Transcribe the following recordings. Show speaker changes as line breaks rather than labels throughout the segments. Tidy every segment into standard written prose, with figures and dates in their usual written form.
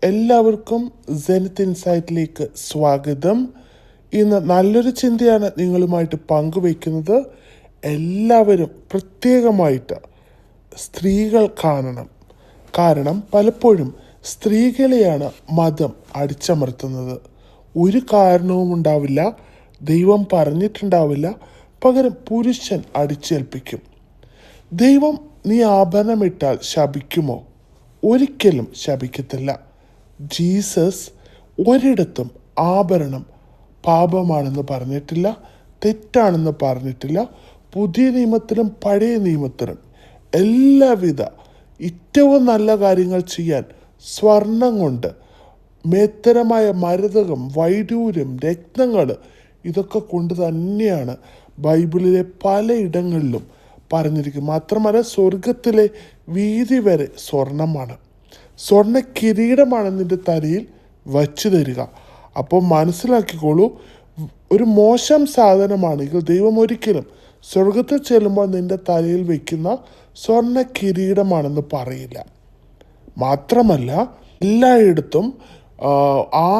എല്ലാവർക്കും സെനിത്ത് ഇൻസൈറ്റിലേക്ക് സ്വാഗതം. ഇന്ന് നല്ലൊരു ചിന്തയാണ് നിങ്ങളുമായിട്ട് പങ്കുവയ്ക്കുന്നത്. എല്ലാവരും പ്രത്യേകമായിട്ട് സ്ത്രീകൾ കാണണം. കാരണം പലപ്പോഴും സ്ത്രീകളെയാണ് മതം അടിച്ചമർത്തുന്നത്. ഒരു കാരണവും ഉണ്ടാവില്ല, ദൈവം പറഞ്ഞിട്ടുണ്ടാവില്ല, പകരം പുരുഷൻ അടിച്ചേൽപ്പിക്കും. ദൈവം നീ ആഭരണമിട്ടാൽ ശപിക്കുമോ? ഒരിക്കലും ശപിക്കത്തില്ല. ജീസസ് ഒരിടത്തും ആഭരണം പാപമാണെന്ന് പറഞ്ഞിട്ടില്ല, തെറ്റാണെന്ന് പറഞ്ഞിട്ടില്ല. പുതിയ നിയമത്തിലും പഴയ നിയമത്തിലും എല്ലാവിധ ഏറ്റവും നല്ല കാര്യങ്ങൾ ചെയ്യാൻ സ്വർണം കൊണ്ട് മേത്തരമായ മരതകം, വൈഡൂര്യം, രത്നങ്ങൾ ഇതൊക്കെ കൊണ്ട് തന്നെയാണ് ബൈബിളിലെ പലയിടങ്ങളിലും പറഞ്ഞിരിക്കുന്നത്. മാത്രമല്ല സ്വർഗത്തിലെ വീതി വരെ സ്വർണമാണ്. സ്വർണ്ണ കിരീടമാണ് നിൻ്റെ തലയിൽ വച്ചു തരിക. അപ്പോൾ മനസ്സിലാക്കിക്കോളൂ, ഒരു മോശം സാധനമാണെങ്കിൽ ദൈവം ഒരിക്കലും സ്വർഗത്തിൽ ചെല്ലുമ്പോൾ നിൻ്റെ തലയിൽ വയ്ക്കുന്ന സ്വർണ്ണ കിരീടമാണെന്ന് പറയില്ല. മാത്രമല്ല എല്ലായിടത്തും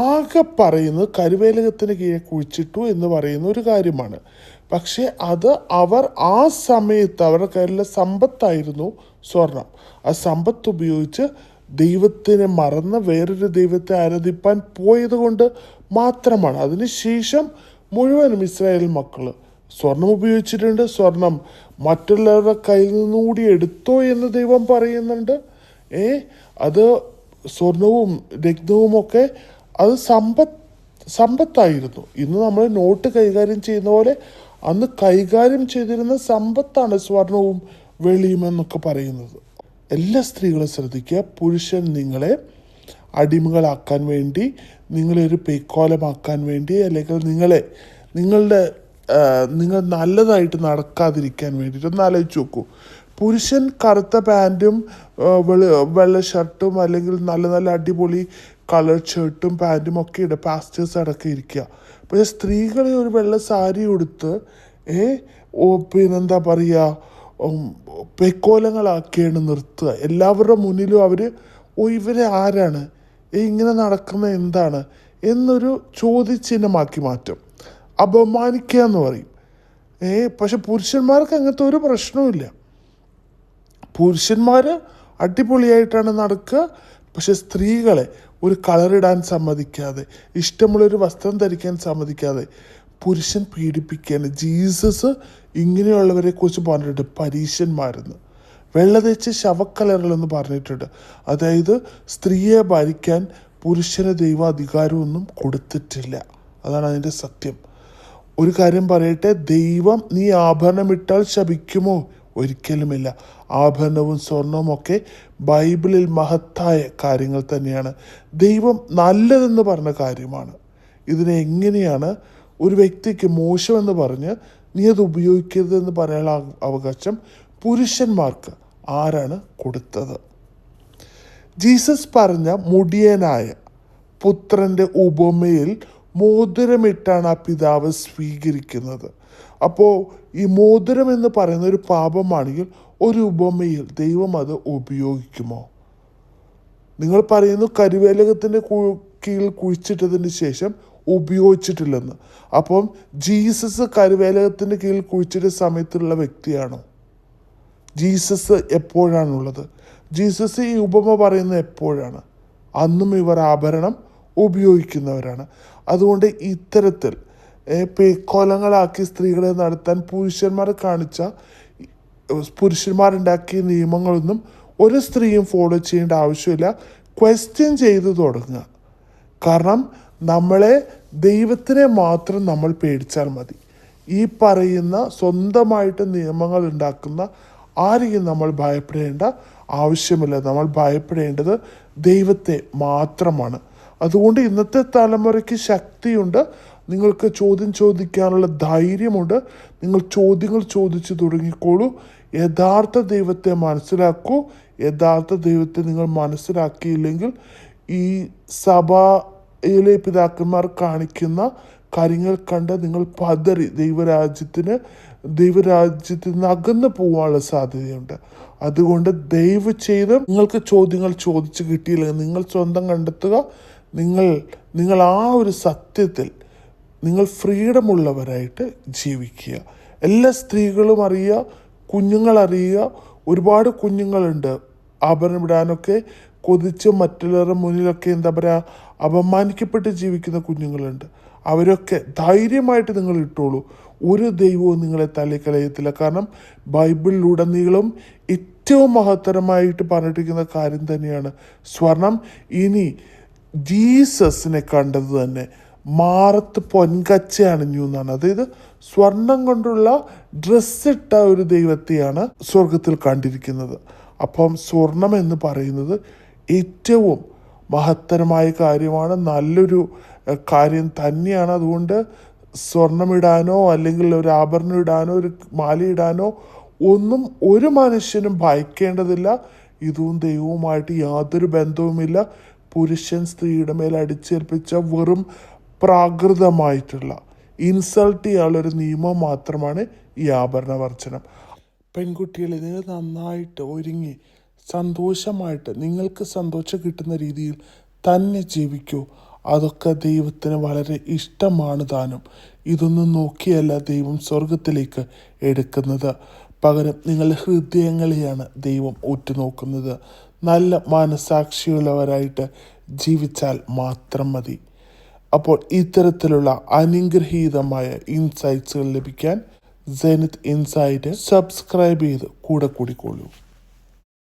ആകെ പറയുന്നത് കരുവേലകത്തിന് കീഴെ കുഴിച്ചിട്ടു എന്ന് പറയുന്ന ഒരു കാര്യമാണ്. പക്ഷേ അത് അവർ ആ സമയത്ത് അവരുടെ കയ്യിലുള്ള സമ്പത്തായിരുന്നു സ്വർണം. ആ സമ്പത്ത് ഉപയോഗിച്ച് ദൈവത്തിനെ മറന്ന് വേറൊരു ദൈവത്തെ ആരാധിപ്പാൻ പോയത് കൊണ്ട് മാത്രമാണ്. അതിനുശേഷം മുഴുവനും ഇസ്രായേൽ മക്കൾ സ്വർണം ഉപയോഗിച്ചിട്ടുണ്ട്. സ്വർണം മറ്റുള്ളവരുടെ കയ്യിൽ നിന്നുകൂടി എടുത്തോ എന്ന് ദൈവം പറയുന്നുണ്ട്. അത് സ്വർണവും രത്നവും ഒക്കെ അത് സമ്പത്തായിരുന്നു. ഇന്ന് നമ്മൾ നോട്ട് കൈകാര്യം ചെയ്യുന്ന പോലെ അന്ന് കൈകാര്യം ചെയ്തിരുന്ന സമ്പത്താണ് സ്വർണവും വെള്ളിയും എന്നൊക്കെ പറയുന്നത്. എല്ലാ സ്ത്രീകളും ശ്രദ്ധിക്കുക, പുരുഷൻ നിങ്ങളെ അടിമകളാക്കാൻ വേണ്ടി, നിങ്ങളെ ഒരു പേക്കോലമാക്കാൻ വേണ്ടി, അല്ലെങ്കിൽ നിങ്ങൾ നല്ലതായിട്ട് നടക്കാതിരിക്കാൻ വേണ്ടിയിട്ട് ഒന്ന് ആലോചിച്ച് നോക്കൂ. പുരുഷൻ കറുത്ത പാൻറ്റും വെള്ള ഷർട്ടും അല്ലെങ്കിൽ നല്ല നല്ല അടിപൊളി കളർ ഷർട്ടും പാൻറ്റും ഒക്കെ ഇടുക, പാസ്റ്റേഴ്സ് അടക്കം ഇരിക്കുക. പക്ഷേ സ്ത്രീകളെ ഒരു വെള്ള സാരി ഉടുത്ത് പിന്നെന്താ പറയുക, പെക്കോലങ്ങളാക്കിയാണ് നിർത്തുക. എല്ലാവരുടെ മുന്നിലും അവർ ഇവരെ ആരാണ്, ഇങ്ങനെ നടക്കുന്ന എന്താണ് എന്നൊരു ചോദ്യചിഹ്നമാക്കി മാറ്റും. അപമാനിക്കുക എന്ന് പറയും. പക്ഷെ പുരുഷന്മാർക്ക് അങ്ങനത്തെ ഒരു പ്രശ്നവുമില്ല. പുരുഷന്മാർ അടിപൊളിയായിട്ടാണ് നടക്കുക. പക്ഷെ സ്ത്രീകളെ ഒരു കളറിടാൻ സമ്മതിക്കാതെ, ഇഷ്ടമുള്ളൊരു വസ്ത്രം ധരിക്കാൻ സമ്മതിക്കാതെ പുരുഷൻ പീഡിപ്പിക്കുകയാണ്. ജീസസ് ഇങ്ങനെയുള്ളവരെ കുറിച്ച് പറഞ്ഞിട്ടുണ്ട്, പരീശന്മാരെന്ന്. വെള്ള തേച്ച് ശവക്കലറുകളെന്ന് പറഞ്ഞിട്ടുണ്ട്. അതായത് സ്ത്രീയെ ഭരിക്കാൻ പുരുഷന് ദൈവ അധികാരമൊന്നും കൊടുത്തിട്ടില്ല. അതാണ് അതിൻ്റെ സത്യം. ഒരു കാര്യം പറയട്ടെ, ദൈവം നീ ആഭരണമിട്ടാൽ ശപിക്കുമോ? ഒരിക്കലുമില്ല. ആഭരണവും സ്വർണവും ഒക്കെ ബൈബിളിൽ മഹത്തായ കാര്യങ്ങൾ തന്നെയാണ്. ദൈവം നല്ലതെന്ന് പറഞ്ഞ കാര്യമാണ്. ഇതിനെ എങ്ങനെയാണ് ഒരു വ്യക്തിക്ക് മോശമെന്ന് പറഞ്ഞ് നീ അത് ഉപയോഗിക്കരുതെന്ന് പറയാനുള്ള അവകാശം പുരുഷന്മാർക്ക് ആരാണ് കൊടുത്തത്? ജീസസ് പറഞ്ഞ മുടിയനായ പുത്രൻ്റെ ഉപമയിൽ മോതിരമിട്ടാണ് ആ പിതാവ് സ്വീകരിക്കുന്നത്. അപ്പോൾ ഈ മോതിരം എന്ന് പറയുന്ന ഒരു പാപമാണെങ്കിൽ ഒരു ഉപമയിൽ ദൈവം അത് ഉപയോഗിക്കുമോ? നിങ്ങൾ പറയുന്നു കരുവേലകത്തിൻ്റെ കീഴിൽ കുഴിച്ചിട്ടതിന് ശേഷം ഉപയോഗിച്ചിട്ടില്ലെന്ന്. അപ്പം ജീസസ് കരുവേലകത്തിൻ്റെ കീഴിൽ കുഴിച്ചിട്ട സമയത്തുള്ള വ്യക്തിയാണോ? ജീസസ് എപ്പോഴാണുള്ളത്? ജീസസ് ഈ ഉപമ പറയുന്നത് എപ്പോഴാണ്? അന്നും ഇവർ ആഭരണം ഉപയോഗിക്കുന്നവരാണ്. അതുകൊണ്ട് ഇത്തരത്തിൽ പേക്കോലങ്ങളാക്കി സ്ത്രീകളെ നടത്താൻ പുരുഷന്മാരുണ്ടാക്കിയ നിയമങ്ങളൊന്നും ഒരു സ്ത്രീയും ഫോളോ ചെയ്യേണ്ട ആവശ്യമില്ല. ക്വസ്റ്റ്യൻ ചെയ്തു തുടങ്ങുക. കാരണം നമ്മളെ ദൈവത്തിനെ മാത്രം നമ്മൾ പേടിച്ചാൽ മതി. ഈ പറയുന്ന സ്വന്തമായിട്ട് നിയമങ്ങൾ ഉണ്ടാക്കുന്ന ആരെയും നമ്മൾ ഭയപ്പെടേണ്ട ആവശ്യമില്ല. നമ്മൾ ഭയപ്പെടേണ്ടത് ദൈവത്തെ മാത്രമാണ്. അതുകൊണ്ട് ഇന്നത്തെ തലമുറയ്ക്ക് ശക്തിയുണ്ട്. നിങ്ങൾക്ക് ചോദ്യം ചോദിക്കാനുള്ള ധൈര്യമുണ്ട്. നിങ്ങൾ ചോദ്യങ്ങൾ ചോദിച്ചു തുടങ്ങിക്കോളൂ. യഥാർത്ഥ ദൈവത്തെ മനസ്സിലാക്കൂ. യഥാർത്ഥ ദൈവത്തെ നിങ്ങൾ മനസ്സിലാക്കിയില്ലെങ്കിൽ ഈ സഭയിലെ പിതാക്കന്മാർ കാണിക്കുന്ന കാര്യങ്ങൾ കണ്ട് നിങ്ങൾ പതറി ദൈവരാജ്യത്തിൽ നിന്ന് അകന്നു പോകാനുള്ള സാധ്യതയുണ്ട്. അതുകൊണ്ട് ദയവ് ചെയ്ത് നിങ്ങൾക്ക് ചോദ്യങ്ങൾ ചോദിച്ച് കിട്ടിയില്ലെങ്കിൽ നിങ്ങൾ സ്വന്തം കണ്ടെത്തുക. നിങ്ങൾ ആ ഒരു സത്യത്തിൽ നിങ്ങൾ ഫ്രീഡം ഉള്ളവരായിട്ട് ജീവിക്കുക. എല്ലാ സ്ത്രീകളും അറിയുക, കുഞ്ഞുങ്ങളറിയുക. ഒരുപാട് കുഞ്ഞുങ്ങളുണ്ട് ആഭരണം ഇടാനൊക്കെ കൊതിച്ച് മറ്റുള്ളവരുടെ മുന്നിലൊക്കെ അപമാനിക്കപ്പെട്ട് ജീവിക്കുന്ന കുഞ്ഞുങ്ങളുണ്ട്. അവരൊക്കെ ധൈര്യമായിട്ട് നിങ്ങൾ ഇട്ടോളൂ. ഒരു ദൈവവും നിങ്ങളെ തള്ളിക്കളയത്തില്ല. കാരണം ബൈബിളിലുടനീളം ഏറ്റവും മഹത്തരമായിട്ട് പറഞ്ഞിരിക്കുന്ന കാര്യം തന്നെയാണ് സ്വർണം. ഇനി ജീസസിനെ കണ്ടത് തന്നെ മാറത്ത് പൊൻകച്ച അണിഞ്ഞു എന്നാണ്. അതായത് സ്വർണം കൊണ്ടുള്ള ഡ്രസ്സിട്ട ഒരു ദൈവത്തെയാണ് സ്വർഗത്തിൽ കണ്ടിരിക്കുന്നത്. അപ്പം സ്വർണം എന്ന് പറയുന്നത് ഏറ്റവും മഹത്തരമായ കാര്യമാണ്, നല്ലൊരു കാര്യം തന്നെയാണ്. അതുകൊണ്ട് സ്വർണ്ണമിടാനോ അല്ലെങ്കിൽ ഒരു ആഭരണം ഇടാനോ ഒരു മാലയിടാനോ ഒന്നും ഒരു മനുഷ്യനും ഭയക്കേണ്ടതില്ല. ഇതും ദൈവവുമായിട്ട് യാതൊരു ബന്ധവുമില്ല. പുരുഷൻ സ്ത്രീയുടെ മേൽ അടിച്ചേൽപ്പിച്ച വെറും പ്രാകൃതമായിട്ടുള്ള ഇൻസൾട്ട് ചെയ്യാനുള്ളൊരു നിയമം മാത്രമാണ് ഈ ആഭരണവർജനം. പെൺകുട്ടികളെ, നിങ്ങൾ നന്നായിട്ട് ഒരുങ്ങി സന്തോഷമായിട്ട് നിങ്ങൾക്ക് സന്തോഷം കിട്ടുന്ന രീതിയിൽ തന്നെ ജീവിക്കൂ. അതൊക്കെ ദൈവത്തിന് വളരെ ഇഷ്ടമാണ് താനും. ഇതൊന്നും നോക്കിയല്ല ദൈവം സ്വർഗത്തിലേക്ക് എടുക്കുന്നത്. പകരം നിങ്ങളുടെ ഹൃദയങ്ങളെയാണ് ദൈവം ഉറ്റുനോക്കുന്നത്. നല്ല മനസാക്ഷിയുള്ളവരായിട്ട് ജീവിച്ചാൽ മാത്രം മതി. അപ്പോൾ ഇത്തരത്തിലുള്ള അനുഗ്രഹീതമായ ഇൻസൈറ്റ്സുകൾ ലഭിക്കാൻ സെനിത്ത് ഇൻസൈറ്റ് സബ്സ്ക്രൈബ് ചെയ്ത് കൂടെ കൂടിക്കോളൂ.